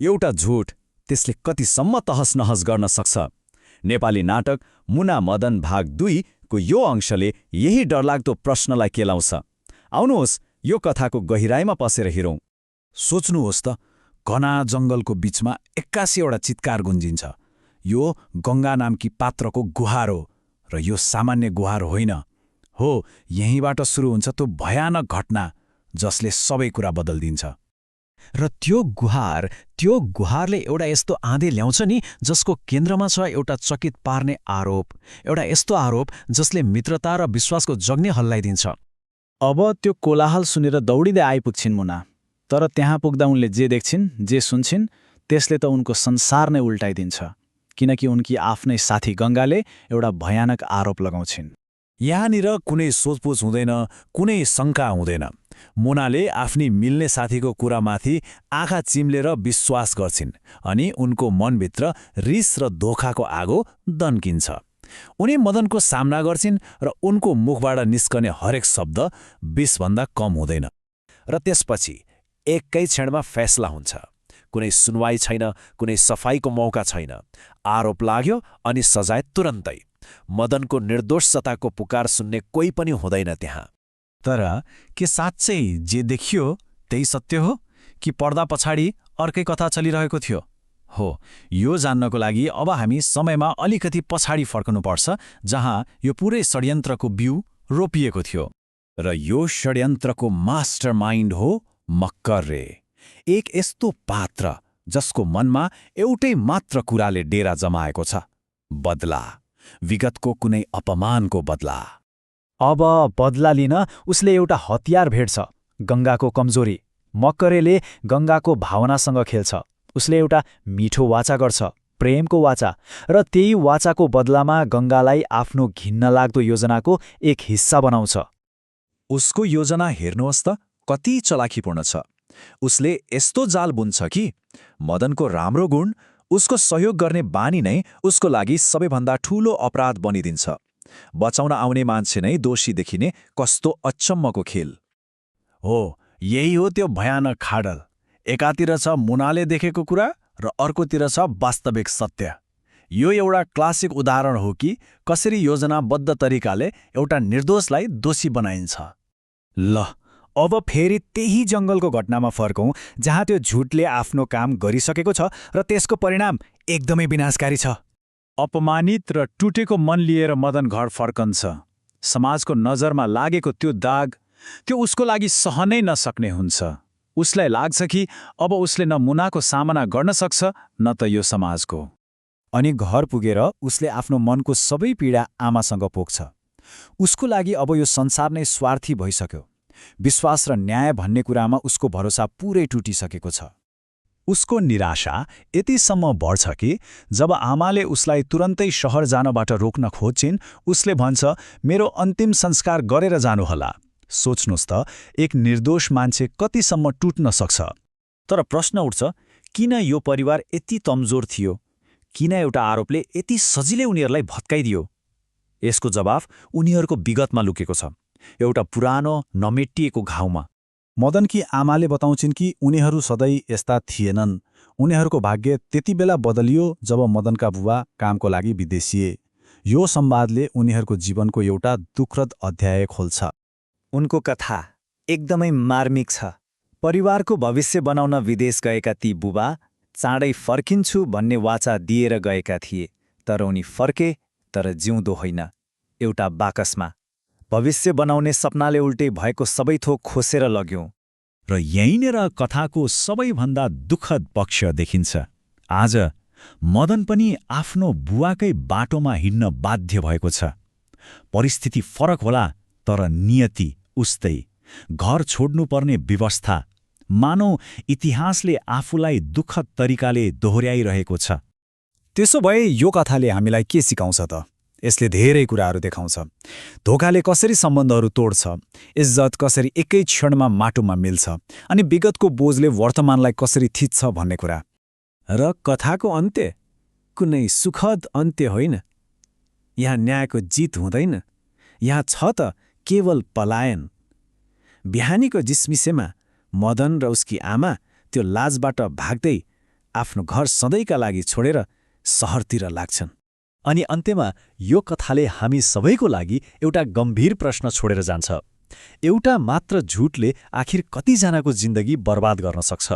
एउटा झुट त्यसले कतिसम्म तहसनहस गर्न सक्छ। नेपाली नाटक मुना मदन भाग 2 को यो अंशले यही डरलाग्दो प्रश्नलाई केलाउँछ। आउनुहोस् यो कथाको गहिराईमा पसेर हिरौँ। सोच्नुहोस् त, घना जङ्गलको बीचमा 81वटा चित्कार गुन्जिन्छ। यो गङ्गा नामकी पात्रको गुहार हो, र यो सामान्य गुहार होइन हो। यहीँबाट सुरु हुन्छ त्यो भयानक घटना जसले सबै कुरा बदल्दिन्छ। र त्यो गुहारले एउटा यस्तो आँधे ल्याउँछ नि जसको केन्द्रमा छ एउटा चकित पार्ने आरोप, एउटा यस्तो आरोप जसले मित्रता र विश्वासको जग्ने हल्लाइदिन्छ। अब त्यो कोलाहल सुनेर दौडिँदै आइपुग्छिन् मुना। तर त्यहाँ पुग्दा उनले जे देख्छिन्, जे सुन्छिन्, त्यसले त उनको संसार नै उल्टाइदिन्छ। किनकि उनकी आफ्नै साथी गङ्गाले एउटा भयानक आरोप लगाउँछिन्। यहाँनिर कुनै सोचपुछ हुँदैन, कुनै शङ्का हुँदैन। मुनाले आफ्नी मिल्ने साथीको कुरामाथि आँखा चिम्लेर विश्वास गर्छिन्, अनि उनको मनभित्र रिस र धोखाको आगो दन्किन्छ। उनी मदनको सामना गर्छिन् र उनको मुखबाट निस्कने हरेक शब्द विषभन्दा कम हुँदैन। र त्यसपछि एकै क्षणमा फैसला हुन्छ। कुनै सुनवाई छैन, कुनै सफाईको मौका छैन। आरोप लाग्यो अनि सजाय तुरन्तै। मदनको निर्दोषताको पुकार सुन्ने कोही पनि हुँदैन त्यहाँ। तर के साँच्चै जे देखियो त्यही सत्य हो, कि पर्दा पछाडि अर्कै कथा चलिरहेको थियो? हो, यो जान्नको लागि अब हामी समयमा अलिकति पछाडि फर्कनुपर्छ, जहाँ यो पुरै षड्यन्त्रको बिउ रोपिएको थियो। र यो षड्यन्त्रको मास्टरमाइन्ड हो मक्करे, एक यस्तो पात्र जसको मनमा एउटै मात्र कुराले डेरा जमाएको छ: बदला, विगतको कुनै अपमानको बदला। अब बदला लिन उसले एउटा हतियार भेट्छ, गङ्गाको कमजोरी। मक्करेले गङ्गाको भावनासँग खेल्छ। उसले एउटा मिठो वाचा गर्छ, प्रेमको वाचा, र त्यही वाचाको बदलामा गङ्गालाई आफ्नो घिन्नलाग्दो योजनाको एक हिस्सा बनाउँछ। उसको योजना हेर्नुहोस् त, कति चलाखीपूर्ण छ। उसले यस्तो जाल बुन्छ कि मदनको राम्रो गुण, उसको सहयोग गर्ने बानी नै उसको लागि सबैभन्दा ठूलो अपराध बनिदिन्छ। बचाउन आउने मान्छे नै दोषी देखिने कस्तो अचम्मको खेल हो। यही हो त्यो भयानक खाडल। एकातिर छ मुनाले देखेको कुरा र अर्कोतिर छ वास्तविक सत्य। यो एउटा क्लासिक उदाहरण हो कि कसरी योजनाबद्ध तरिकाले एउटा निर्दोषलाई दोषी बनाइन्छ। ल, अब फेरि त्यही जङ्गलको घटनामा फर्कौं, जहाँ त्यो झुटले आफ्नो काम गरिसकेको छ र त्यसको परिणाम एकदमै विनाशकारी छ। अपमानित र टुटेको मन लिएर मदन घर फर्कन्छ। समाजको नजरमा लागेको त्यो दाग, त्यो उसको लागि सहनै नसक्ने हुन्छ। उसलाई लाग्छ कि अब उसले न मुनाको सामना गर्न सक्छ, न त यो समाजको। अनि घर पुगेर उसले आफ्नो मनको सबै पीडा आमासँग पोख्छ। उसको लागि अब यो संसार नै स्वार्थी भइसक्यो। विश्वास र न्याय भन्ने कुरामा उसको भरोसा पुरै टुटिसकेको छ। उसको निराशा यतिसम्म बढ्छ कि जब आमाले उसलाई तुरन्तै शहर जानबाट रोक्न खोज्छिन्, उसले भन्छ, मेरो अन्तिम संस्कार गरेर जानुहोला। सोच्नुहोस् त, एक निर्दोष मान्छे कतिसम्म टुट्न सक्छ। तर प्रश्न उठ्छ, किन यो परिवार यति कमजोर थियो? किन एउटा आरोपले यति सजिलै उनीहरूलाई भत्काइदियो? यसको जवाफ उनीहरूको विगतमा लुकेको छ, एउटा पुरानो नमेटिएको घाउमा। मदनकी आमाले बताउँछिन् कि उनीहरू सधैँ यस्ता थिएनन्। उनीहरूको भाग्य त्यति बेला बदलियो जब मदनका बुबा कामको लागि विदेशिए। यो संवादले उनीहरूको जीवनको एउटा दुःखद अध्याय खोल्छ। उनको कथा एकदमै मार्मिक छ। परिवारको भविष्य बनाउन विदेश गएका ती बुबा चाँडै फर्किन्छु भन्ने वाचा दिएर गएका थिए। तर उनी फर्के, तर जिउँदो होइन, एउटा बाकसमा। भविष्य बनाउने सपनाले उल्टै भएको सबै थोक खोसेर लग्यो। र यहीँनिर कथाको सबैभन्दा दुःखद पक्ष देखिन्छ। आज मदन पनि आफ्नो बुवाकै बाटोमा हिँड्न बाध्य भएको छ। परिस्थिति फरक होला, तर नियति उस्तै। घर छोड्नुपर्ने व्यवस्था, मानौ इतिहासले आफूलाई दुःखद तरिकाले दोहोर्याइरहेको छ। त्यसो भए यो कथाले हामीलाई के सिकाउँछ त? यसले धेरै कुराहरू देखाउँछ। धोकाले कसरी सम्बन्धहरू तोड्छ, इज्जत कसरी एकै क्षणमा माटोमा मिल्छ, अनि विगतको बोझले वर्तमानलाई कसरी थिच्छ भन्ने कुरा। र कथाको अन्त्य कुनै सुखद अन्त्य होइन। यहाँ न्यायको जित हुँदैन। यहाँ छ त केवल पलायन। बिहानीको जिस्मिसेमा मदन र उसकी आमा त्यो लाजबाट भाग्दै आफ्नो घर सधैँका लागि छोडेर सहरतिर लाग्छन्। अनि अन्त्यमा यो कथाले हामी सबैको लागि एउटा गम्भीर प्रश्न छोडेर जान्छ। एउटा मात्र झुटले आखिर कतिजनाको जिन्दगी बर्बाद गर्न सक्छ?